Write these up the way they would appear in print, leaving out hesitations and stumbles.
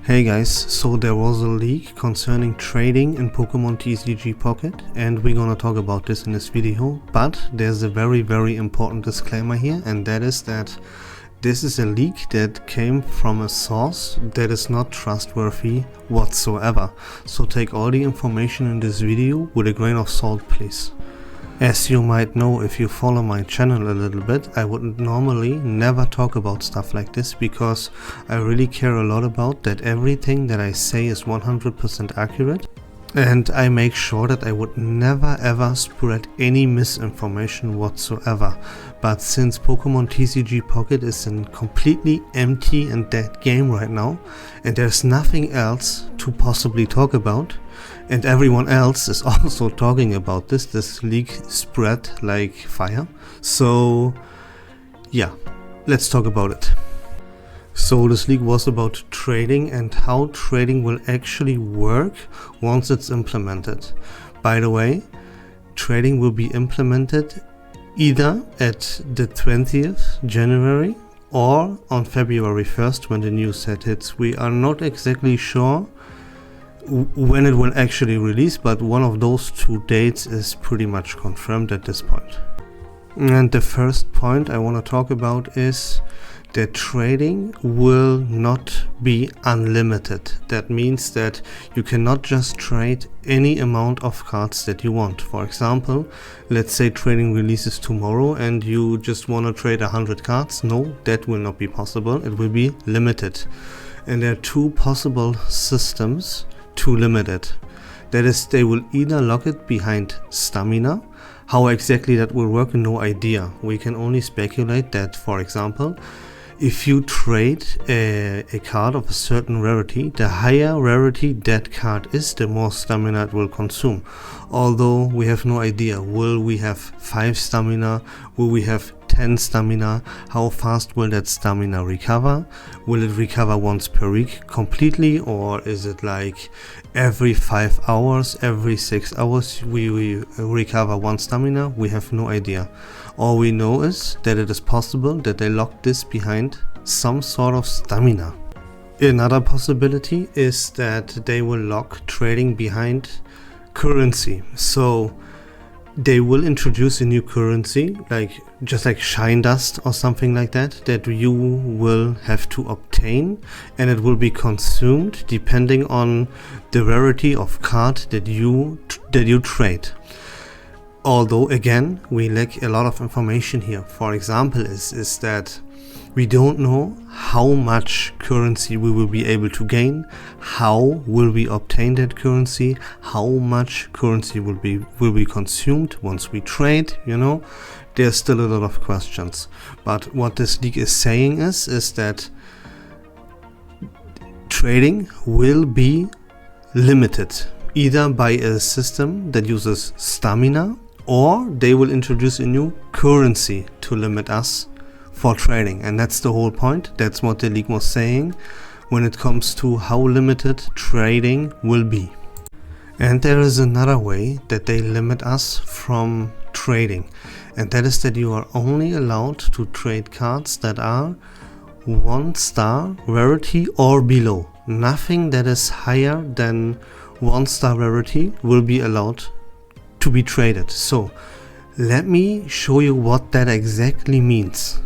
Hey guys, so there was a leak concerning trading in Pokemon TCG Pocket and we're gonna talk about this in this video, but there's a very important disclaimer here, and that is that this is a leak that came from a source that is not trustworthy whatsoever. So take all the information in this video with a grain of salt, please. As you might know if you follow my channel a little bit, I would normally never talk about stuff like this because I really care a lot about that everything that I say is 100% accurate, and I make sure that I would never ever spread any misinformation whatsoever. But since Pokemon TCG Pocket is a completely empty and dead game right now, and there's nothing else to possibly talk about, and everyone else is also talking about this leak spread like fire. So yeah, let's talk about it. So this leak was about trading and how trading will actually work once it's implemented. By the way, trading will be implemented either at the 20th January or on February 1st when the new set hits. We are not exactly sure when it will actually release, but one of those two dates is pretty much confirmed at this point. And the first point I want to talk about is that trading will not be unlimited. That means that you cannot just trade any amount of cards that you want. For example, let's say trading releases tomorrow and you just want to trade 100 cards. No, that will not be possible. It will be limited. And there are two possible systems to limit it. That is, they will either lock it behind stamina. How exactly that will work, no idea. We can only speculate that, for example, if you trade a card of a certain rarity, the higher rarity that card is, the more stamina it will consume. Although we have no idea, will we have 5 stamina, will we have 10 stamina, how fast will that stamina recover? Will it recover once per week completely, or is it like every 5 hours, every 6 hours we recover 1 stamina? We have no idea. All we know is that it is possible that they lock this behind some sort of stamina. Another possibility is that they will lock trading behind currency. So they will introduce a new currency, just like shine dust or something like that, that you will have to obtain, and it will be consumed depending on the rarity of card that you trade. Although again, we lack a lot of information here. For example, is that we don't know how much currency we will be able to gain, how will we obtain that currency, how much currency will be consumed once we trade, There's still a lot of questions. But what this leak is saying is that trading will be limited, either by a system that uses stamina, or they will introduce a new currency to limit us for trading. And that's the whole point. That's what the leak was saying when it comes to how limited trading will be. And there is another way that they limit us from trading, and that is that you are only allowed to trade cards that are 1-star rarity or below. Nothing that is higher than 1-star rarity will be allowed to be traded. So let me show you what that exactly means.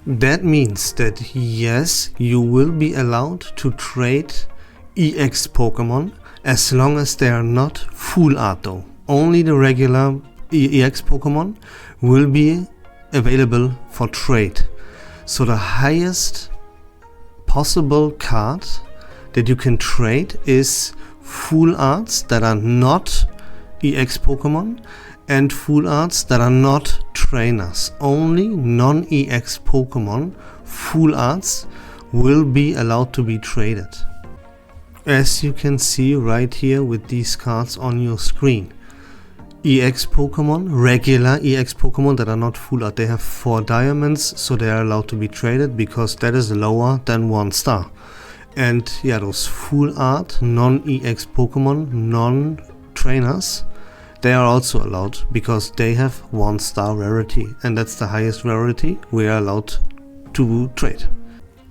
That means that yes, you will be allowed to trade EX Pokemon as long as they are not full art though. Only the regular EX Pokemon will be available for trade. So the highest possible card that you can trade is full arts that are not EX Pokemon and full arts that are not trainers. Only non-EX Pokemon full arts will be allowed to be traded. As you can see right here with these cards on your screen. EX Pokemon, regular EX Pokemon that are not full art, they have 4 diamonds, so they are allowed to be traded because that is lower than 1 star. And yeah, those full art non-EX Pokemon, non-trainers, they are also allowed because they have 1-star rarity, and that's the highest rarity we are allowed to trade.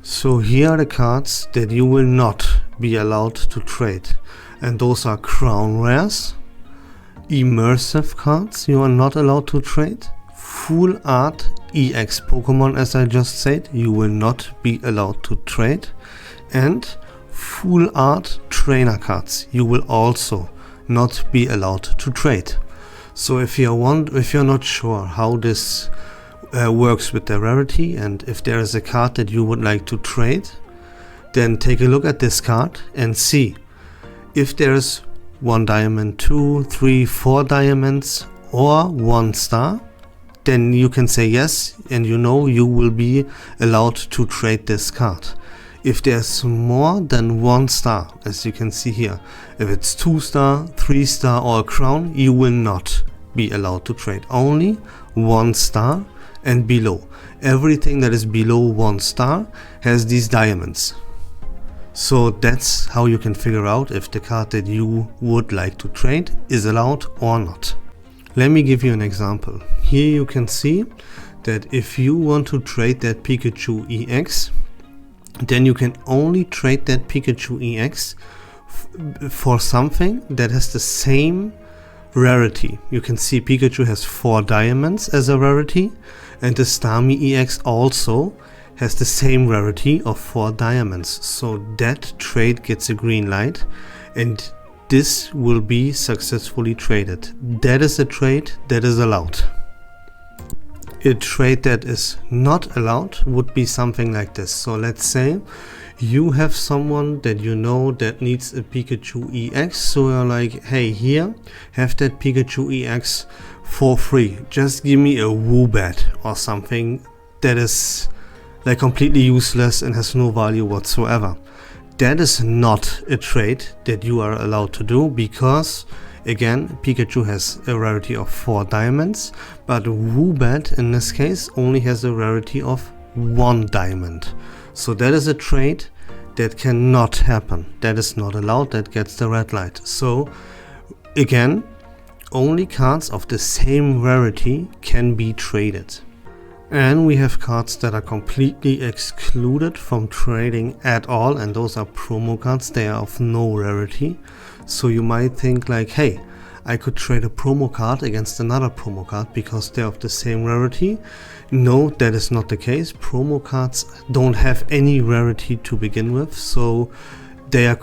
So here are the cards that you will not be allowed to trade, and those are crown rares, immersive cards you are not allowed to trade, full art EX Pokemon, as I just said, you will not be allowed to trade, and full art trainer cards you will also not be allowed to trade. So if you're not sure how this works with the rarity, and if there is a card that you would like to trade, then take a look at this card and see if there is 1 diamond, 2, 3, 4 diamonds or 1 star. Then you can say yes, and you know you will be allowed to trade this card. If there's more than 1 star, as you can see here, if it's 2 star, 3 star or a crown, you will not be allowed to trade. Only 1 star and below. Everything that is below 1 star has these diamonds. So that's how you can figure out if the card that you would like to trade is allowed or not. Let me give you an example. Here you can see that if you want to trade that Pikachu EX, then you can only trade that Pikachu EX for something that has the same rarity. You can see Pikachu has 4 diamonds as a rarity, and the Starmie EX also has the same rarity of 4 diamonds. So that trade gets a green light, and this will be successfully traded. That is a trade that is allowed. A trade that is not allowed would be something like this. So let's say you have someone that you know that needs a Pikachu EX, so you're like, hey, here, have that Pikachu EX for free. Just give me a Woobat or something that is like completely useless and has no value whatsoever. That is not a trade that you are allowed to do, because again, Pikachu has a rarity of 4 diamonds, but Woobat in this case only has a rarity of 1 diamond. So that is a trade that cannot happen. That is not allowed. That gets the red light. So again, only cards of the same rarity can be traded. And we have cards that are completely excluded from trading at all, and those are promo cards. They are of no rarity. So you might think like, hey, I could trade a promo card against another promo card because they're of the same rarity. No, that is not the case. Promo cards don't have any rarity to begin with, so they are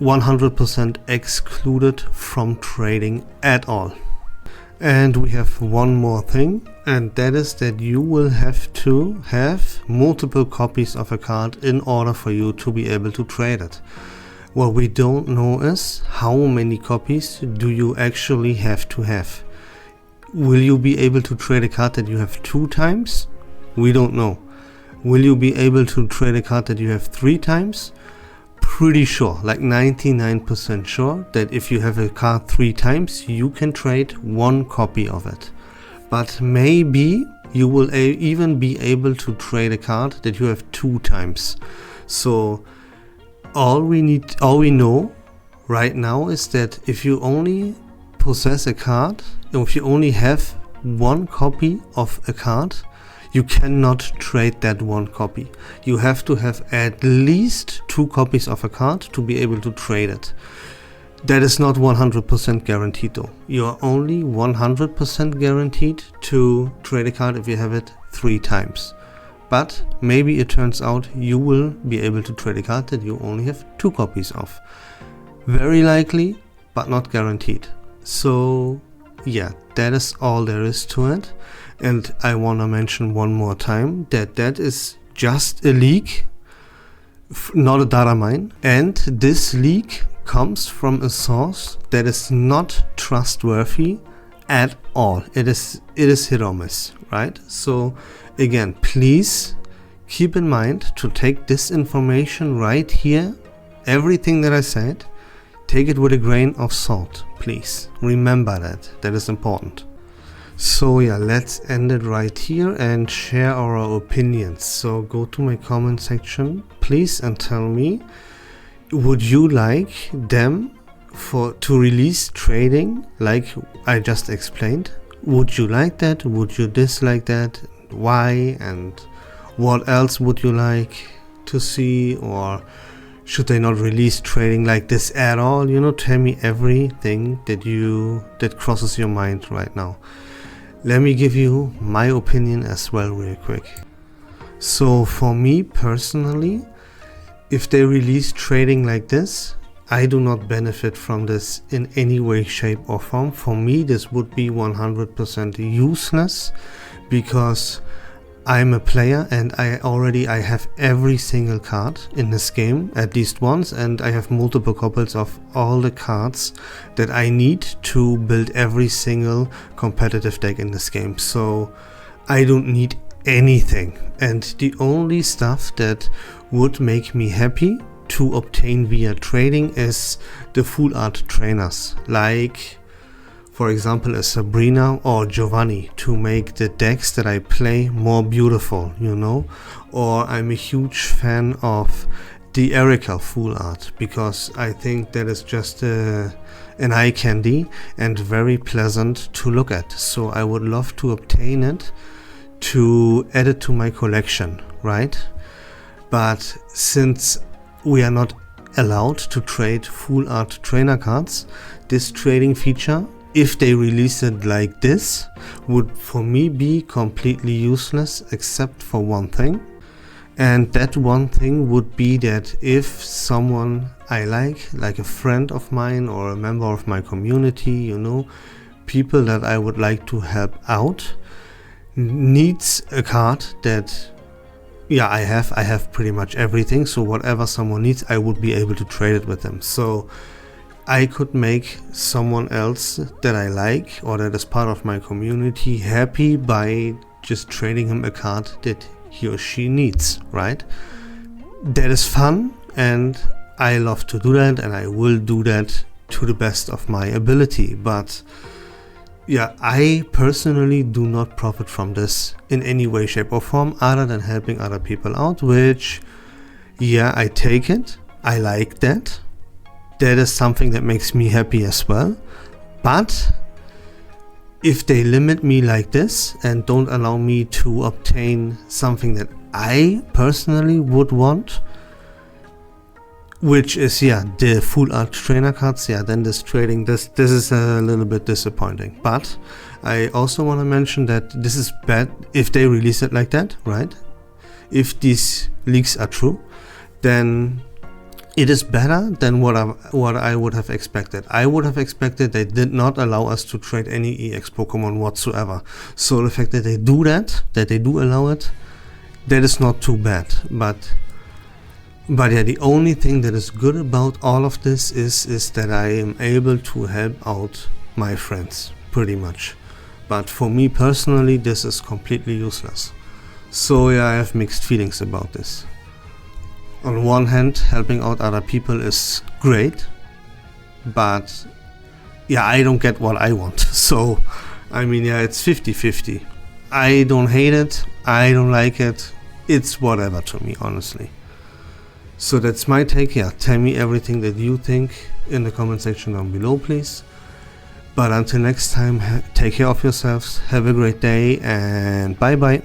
100% excluded from trading at all. And we have one more thing, and that is that you will have to have multiple copies of a card in order for you to be able to trade it. What we don't know is how many copies do you actually have to have. Will you be able to trade a card that you have 2 times? We don't know. Will you be able to trade a card that you have 3 times? Pretty sure, like 99% sure, that if you have a card 3 times, you can trade 1 copy of it. But maybe you will even be able to trade a card that you have 2 times. So all we know right now is that if you only possess a card, if you only have 1 copy of a card, you cannot trade that 1 copy. You have to have at least 2 copies of a card to be able to trade it. That is not 100% guaranteed though. You are only 100% guaranteed to trade a card if you have it 3 times. But maybe it turns out you will be able to trade a card that you only have 2 copies of. Very likely, but not guaranteed. So yeah, that is all there is to it. And I want to mention one more time that that is just a leak, not a data mine. And this leak comes from a source that is not trustworthy at all. It is hit or miss, right? So again, please keep in mind to take this information right here, everything that I said, take it with a grain of salt, please. Remember that is important. So yeah, let's end it right here and share our opinions. So go to my comment section, please, and tell me, would you like them to release trading like I just explained? Would you like that? Would you dislike that? Why? And what else would you like? to see, or should they not release trading like this at all? You know, tell me everything that crosses your mind right now. Let me give you my opinion as well real quick. So for me personally, if they release trading like this, I do not benefit from this in any way, shape or form. For me, this would be 100% useless, because I'm a player and I have every single card in this game at least once, and I have multiple copies of all the cards that I need to build every single competitive deck in this game. So I don't need anything, and the only stuff that would make me happy to obtain via trading is the full art trainers, like for example a Sabrina or Giovanni, to make the decks that I play more beautiful, you know. Or I'm a huge fan of the Erica full art, because I think that is just an eye candy and very pleasant to look at. So I would love to obtain it, to add it to my collection, right? But since we are not allowed to trade full art trainer cards, this trading feature, if they release it like this, would for me be completely useless, except for one thing. And that one thing would be that if someone I like a friend of mine or a member of my community, you know, people that I would like to help out, needs a card that, yeah, I have pretty much everything, so whatever someone needs, I would be able to trade it with them. So I could make someone else that I like or that is part of my community happy by just trading him a card that he or she needs, right? That is fun, and I love to do that, and I will do that to the best of my ability. But yeah, I personally do not profit from this in any way, shape or form, other than helping other people out, which, yeah, I take it. I like that. That is something that makes me happy as well. But if they limit me like this and don't allow me to obtain something that I personally would want, which is, yeah, the full art trainer cards, yeah, then this trading, this is a little bit disappointing. But I also want to mention that this is bad if they release it like that, right? If these leaks are true, then it is better than what I would have expected. I would have expected they did not allow us to trade any EX Pokemon whatsoever. So the fact that they do that they do allow it, that is not too bad. But yeah, the only thing that is good about all of this is that I am able to help out my friends, pretty much. But for me personally, this is completely useless. So yeah, I have mixed feelings about this. On one hand, helping out other people is great, but yeah, I don't get what I want. So, I mean, yeah, it's 50-50. I don't hate it, I don't like it, it's whatever to me, honestly. So that's my take. Yeah, tell me everything that you think in the comment section down below, please. But until next time, take care of yourselves, have a great day, and bye bye.